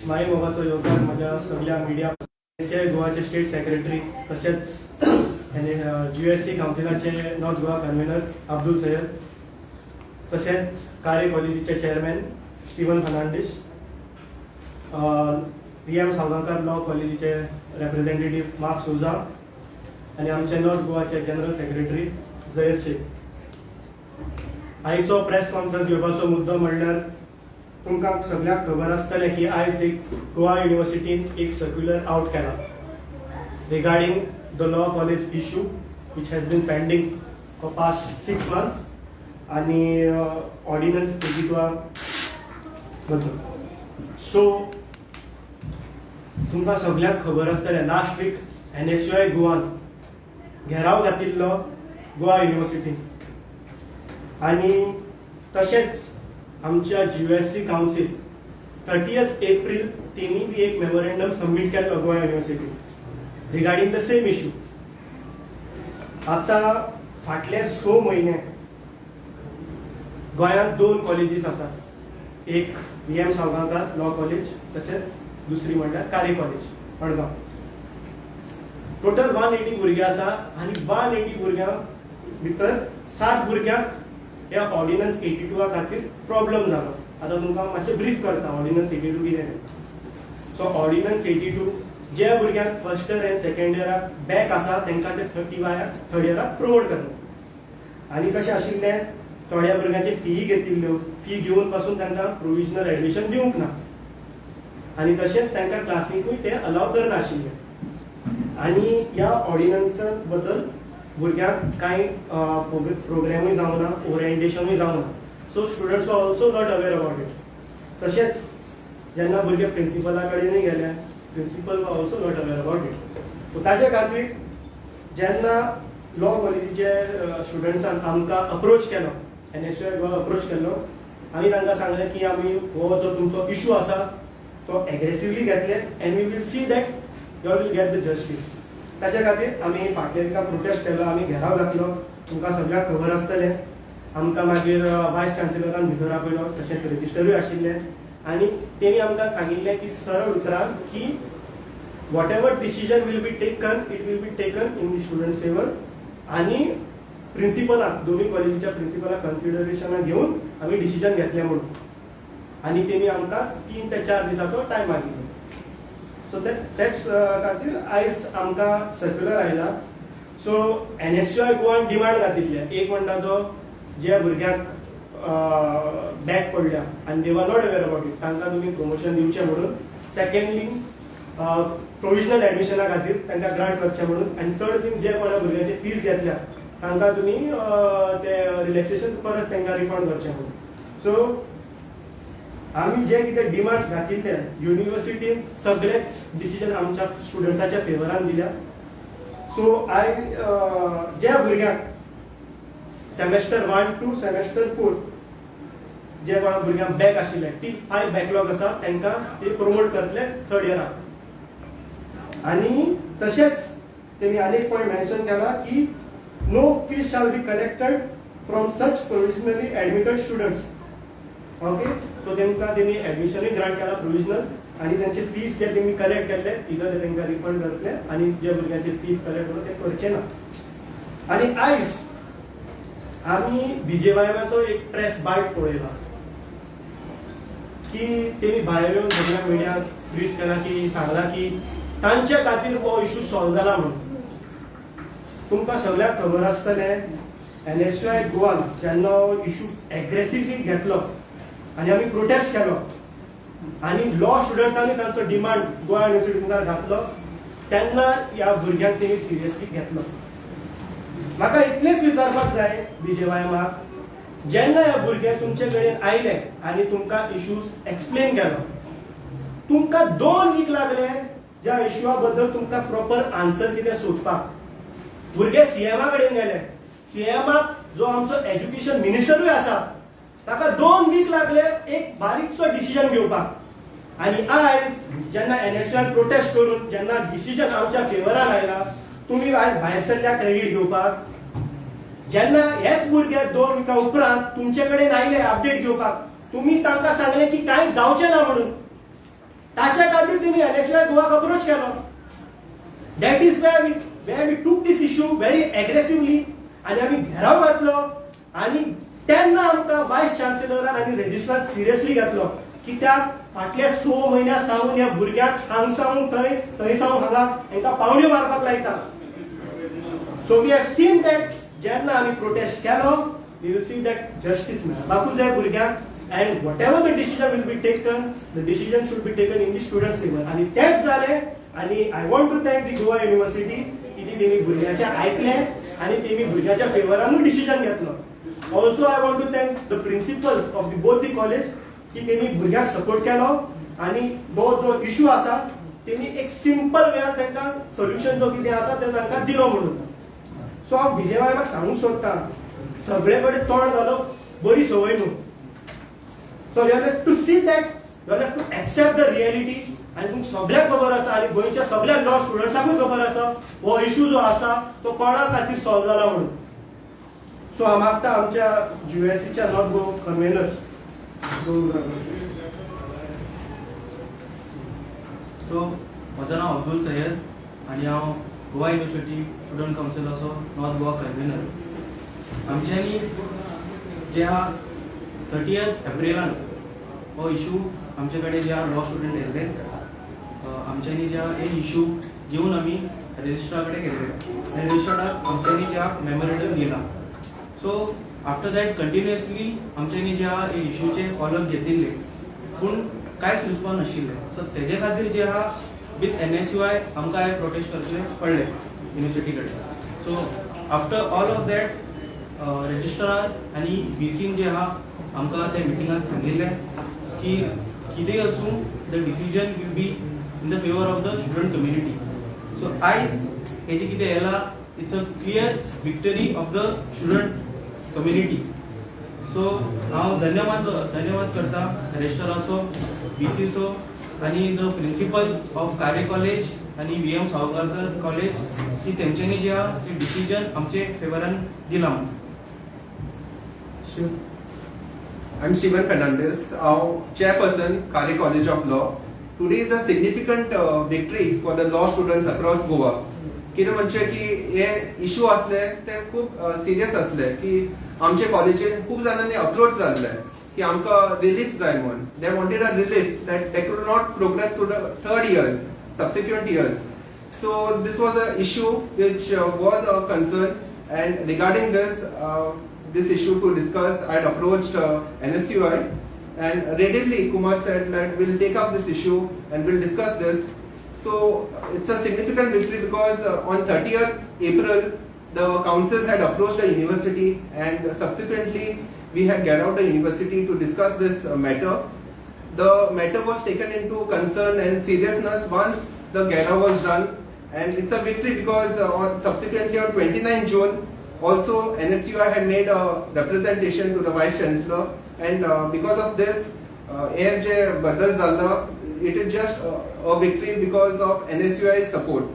माई मोगाचो योगदान माझ्या सगळ्या मिडिया गोवाचे स्टेट सेक्रेटरी तसेच GUSC काउन्सिलाचे नॉर्थ गोवा कन्व्हेनर अब्दुल सय्यद तसेच कार्य कॉलेजीचे chairman Steven Fernandes PM Savgaonkar law कॉलेजीचे रिप्रेझेंटेटिव्ह मार्क सुजा आणि आमचे नॉर्थ गोवाचे जनरल सेक्रेटरी जयद शेख। आयचो प्रेस कॉन्फरन्स घेवपाचो मुद्दो म्हणल्यार तुमकां सगळ्यांक खबर आसतलें की आयज एक गोवा युनिव्हर्सिटीन एक सर्क्युलर आउट केला regarding the law college issue which has been pending for past 6 months आणि ऑर्डिनन्स 82 बद्दल। सो तुमकां सगळ्यांक खबर आसतलें लास्ट वीक NSUI गोवान घेराव घातिल्लो गोवा युनिव्हर्सिटीन आणि तशेंच आमच्या GUSC काउन्सिल 30th एप्रिल तेणी बी एक मेमोरेंडम सबमिट केल्लो Goa university regarding the same issue. आता फाटले 6 महिने गोंयांत 2 कॉलेजीस आसात, एक PM सावगांवकर लॉ कॉलेज तसेच दुसरी म्हणल्यार कार्य कॉलेज मडगांव। टोटल 180 भुरगे आसा आणि 180 भुरग्यां भितर 60 भुरग्यांक ह्या ऑर्डिनन्स 82 खातीर प्रॉब्लेम जालो। आता तुमकां मातशें ब्रीफ करता ऑर्डिनन्स 82 कितें। सो ऑर्डिनन्स 82 जे भुरग्यांक फर्स्ट इयर एंड सेकंड इयराक बॅक आसा तांकां ते 30 इयराक प्रोमोट करता आणि कशें आशिल्लें थोड्या भुरग्यांचे फी घेतिल्ल्यो, फी घेवन पासून तांकां प्रोविजनल एडमिशन दिवंक ना आणि तशेंच तांकां क्लासीकूय ते अलाव करनाशिल्ले आणि ह्या ऑर्डिनन्स बद्दल भुरग्यांक कांय प्रोग्रामूय जावना, ओरिएंटेशनूय जावना। So students were also not aware about it. तशेंच जेन्ना भुरगे प्रिंसिपला कडेनूय गेले, principal were also not aware about it. So ताचे खातीर जेन्ना लॉ कॉलेजीचे स्टुडंट्सान आमकां अप्रोच केलो, NSUI गोवा अप्रोच केलो, आमी तांकां सांगलें की आमी हो जो तुमचो इश्यू आसा तो एग्रेसिवली घेतले and we will see that you will get the justice. ताचे खातीर आमी फाटल्या दिसा प्रोटेस्ट केलो, आमी घेराव घातलो। तुमकां सगळ्यांक खबर आसतलें आमकां मागीर वायस चान्सेलरान भितर आपयलो, तशेंच रजिस्टरूय आशिल्लें आणि तेणी आमकां सांगिल्लें की सरळ उतरान की whatever decision will be taken it will be taken in the students favour आणि प्रिंसिपलाक दोन्ही कॉलेजीच्या प्रिंसिपलाक कन्सिडरेशनाक घेवन आमी डिसिजन घेतलें म्हणून आणि तेणी आमकां 3 ते 4 दिसाचो टायम मागिल्लो। सो त्याच खातीर आयज आमकां सर्क्युलर आयला। सो NSUI गोवान डिमांड घातिल्ले, एक म्हणटा तो जे भुरग्यांक बॅक पडल्या आनी दे were not aware about it तांकां तुमी प्रमोशन दिवचें म्हणून, सेकंडली प्रोविजनल एडमिशना खातीर तांकां ग्रांट करचें म्हणून, आनी थर्ड थिंग जे कोणा भुरग्यांचे फीज घेतल्या तांकां तुमी ते रिलॅक्सेशन परत तांकां रिफंड करचें म्हणून। सो आमी जे कितें डिमांड्स घातिल्ले युनिव्हर्सिटीन सगळेच डिसिजन आमच्या स्टुडंट्साच्या फेवरान दिल्या। सो ज्या भुरग्यांक सेमेस्टर 1 to सेमेस्टर 4 जे कोणा भुरग्यांक बॅक आशिल्ले T5 बॅकलॉग आसा तांकां ते प्रोमोट करतले 3rd इयराक। आणि तशेंच तेणी आनीक पॉयंट मेन्शन केला की no fees shall be collected from such provisionally admitted students. Okay, so तांकां तेणी एडमिशनूय ग्रांट केला प्रोविजनल आणि त्यांचे फीस जे तेमी कलेक्ट केले इधर ते तांकां रिफंड करतले आणि जे भुरग्यांचे फीस कलेक्ट करून ते करचे ना। आणि आयज आमी BJYMचो एक प्रेस बायट पळयला की तेमी भायर येवन सगळ्या मिडियाक ब्रीफ केला की सांगला की तांचे खातीर हो इश्यू सॉल्व जाला म्हणून। तुमकां सगळ्यांक खबर आसतलें NSUI गोवान जेन्ना हो इश्यू एग्रेसिवली घेतलो आणि आमी प्रोटेस्ट केलो आणि लॉ स्टुडंट्सांनी तांचो डिमांड गोवा युनिव्हर्सिटी मुखार घातलो तेन्ना ह्या भुरग्यांक तेणी सिरियसली घेतलो। म्हाका इतलेंच विचारपाक जाय BJYMाक, जेन्ना ह्या भुरगे तुमचे कडेन आयले आणि तुमकां इश्यूज एक्सप्लेन केलो, तुमकां 2 वीक लागले ज्या इश्यूआ बद्दल तुमकां प्रॉपर आन्सर कितें सोदपाक। भुरगे CMA कडेन गेले, CMAक जो आमचो एज्युकेशन मिनिस्टरूय आसा ताका 2 वीक लागले एक बारीकसो डिसिजन घेवपाक। आणि आयज जेन्ना NSUI प्रोटेस्ट करून जेन्ना डिसिजन आमच्या फेवरान आयला तुमी आयज भायर सरल्या क्रेडिट घेवपाक। जेन्ना हेच भुरगे 2 विका उपरांत तुमचे कडेन आयले अपडेट घेवपाक, तुम्ही तांकां सांगले की कांय जावचें ना म्हणून। ताचे तेमी NSUI गोवाक अप्रोच केलो. That is where we took this issue very aggressively आणि आम्ही घेराव घातलो आणि तेन्ना आमकां वायस चान्सेलरान आनी रेजिस्ट्रारान सिरियसली घेतलो कित्याक फाटल्या 6 म्हयन्या सावन ह्या भुरग्याक हांगसावन थंय सावन हांगा हांकां पावण्यो मारपाक लायता. So we have seen that जेन्ना आमी प्रोटेस्ट केलो we will see that justice मेळपाकूच जाय भुरग्यांक. And whatever the decision will be taken, the decision should be taken in the students' favor. आणि तेच जालें आणि I want to thank the Goa University की तेमी भुरग्याचे आयकले आणि तेमी भुरग्याच्या फेवरानूच डिसिजन घेतलो. Also I want to thank the principals of both the college की तेमी भुरग्याक सपोर्ट केलो आणि जो इशू आसा तेमी एक सिंपल वेयान तांकां सोल्युशन जो कितें आसा ते तांकां दिलो म्हणून. सो हांव BJYमाक सांगूंक सोदतां सगळे कडेन तोंड घालप बरी संवय न्हू. So you have to see that, you have to accept the reality. आणि तुमकां सगळ्यांक खबर आसा आणि गोंयच्या सगळ्या लॉ स्टुडंट्सांकूय खबर आसा हो इशू जो आसा तो कोणा खातीर सॉल्व जाला म्हणून. सो हांव मागता आमच्या GUSCच्या नॉर्थ गोवा कन्व्हेनर सो म्हजें नांव अब्दुल सय्यद आणि हांव गोवा युनिवर्सिटी स्टुडंट कावन्सिलाचो नॉर्थ गोवा कन्व्हेनर. आमच्यांनी ज्या 30 एप्रिलान हो इशू आमचे कडेन जे लॉ स्टुडंट येयले आमच्यांनी ज्या एक इशू घेवन आमी रेजिस्ट्रारा कडेन गेले आनी रेजिस्ट्राराक आमच्यांनी ज्या मेमोरेंडम दिला. सो आफ्टर दॅट कंटिन्युअसली आमच्यांनी ज्या इशूचे फॉलोअप घेतिल्ले पूण कांयच रिस्पॉन्स नाशिल्ले. सो तेजे खातीर जे आहा विथ NSUI आमकां हे प्रोटेस्ट करचे पडले युनिवर्सिटी कडेन. So after all of that registrar आनी VCन जे आहा आमकां त्या मिटिंगान सांगिल्लें की कितेंय आसूं the decision will be in the favour of the student community. So आयज हेजें कितें येयलां it's a clear victory of the student community. So हांव धन्यवाद करता रेजिस्ट्राराचो VCचो आनी द प्रिंसिपल ऑफ कार्य कॉलेज आनी VM सावरकर कॉलेज की तेंच्यांनी जे आहा ते डिसिजन आमचे फेवरान दिलां. I'm Shivan Fernandez, Chairperson, Kare College of Law. Today is a significant victory for the law students across Goa. कितें म्हणजे की हे इशू असले ते खूप सिरियस असले की आमचे कॉलेजीन खूप जाणांनी अप्रोच जाल्ले की आमकां रिलीफ जाय म्हणून. They wanted a relief that they could not progress to the third years, subsequent years. So this was an issue which was a concern, and regarding this issue to discuss, I had approached NSUI, and readily Kumar said that we'll take up this issue and we'll discuss this. So it's a significant victory because on 30th April the council had approached the university, and subsequently we had gathered out the university to discuss this matter. The matter was taken into concern and seriousness once the gala was done, and it's a victory because subsequently on 29 June also NSUI had made a representation to the Vice Chancellor, and because of this AFJ badal zalla, it is just a victory because of NSUI's support.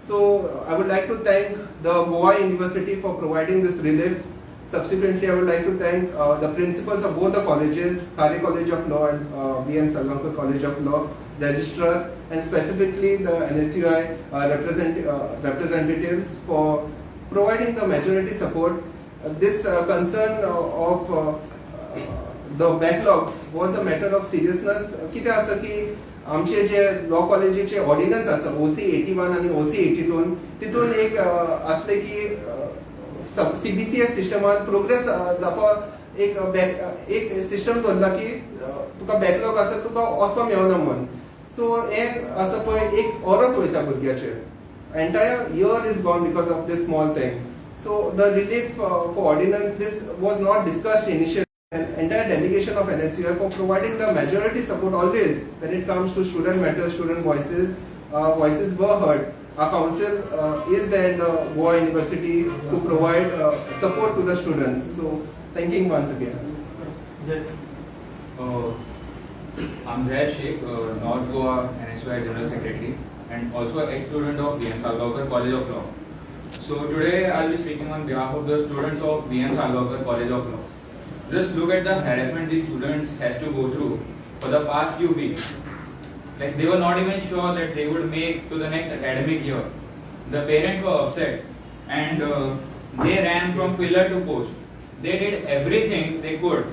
So I would like to thank the Goa University for providing this relief. Subsequently, I would like to thank the principals of both the colleges, Kare College of Law and VM Salgaonkar College of Law, registrar, and specifically the NSUI representatives for providing the majority support. This concern of the backlogs was a matter of seriousness. कितें आसा की आमचे जे law कॉलेजीचे ordnance आसा OC 81 आणि OC 82 तितून एक असले की CBCS सिस्टमान प्रोग्रेस जावपाक एक सिस्टम दवरला की तुका बॅकलॉग आसा तुका वचपाक मेळना म्हणून. सो हे आसा पळय एक ऑरस वयता भुरग्याचे. Entire year is gone because of this small thing. So the relief for ordinance, this was not discussed initially. An entire delegation of NSUI for providing the majority support always when it comes to student matters, student voices. Voices were heard. Our council is there in the Goa University to provide support to the students. So thanking once again. I'm Zahir Sheikh, North Goa NSUI General Secretary, and also ex-student of VM Salgaonkar College of Law. So today I'll be speaking on behalf of the students of VM Salgaonkar College of Law. Just look at the harassment these students has to go through for the past few weeks. Like they were not even sure that they would make to the next academic year. The parents were upset and they ran from pillar to post. They did everything they could.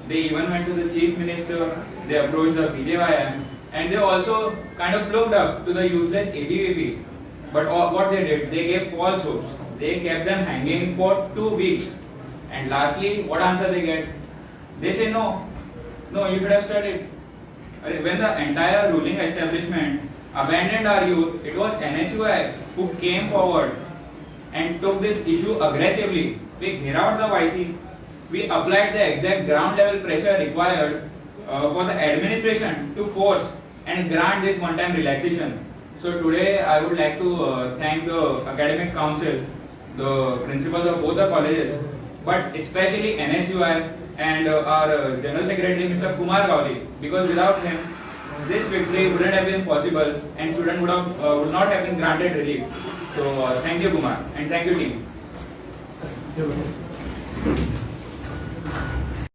They even went to the chief minister, they approached the BJYM, and they also kind of looked up to the useless ABVP. But what they did, they gave false hopes. They kept them hanging for 2 weeks. And lastly, what answer they get? They say no, you should have studied. When the entire ruling establishment abandoned our youth, it was NSUI who came forward and took this issue aggressively. We cleared out the YC. We applied the exact ground level pressure required for the administration to force and grant this one-time relaxation. So today I would like to thank the academic council, the principals of both the colleges, but especially NSUI and our General Secretary Mr. Kumar Gowli, because without him this victory wouldn't have been possible and students would not have been granted relief. So thank you Kumar and thank you team.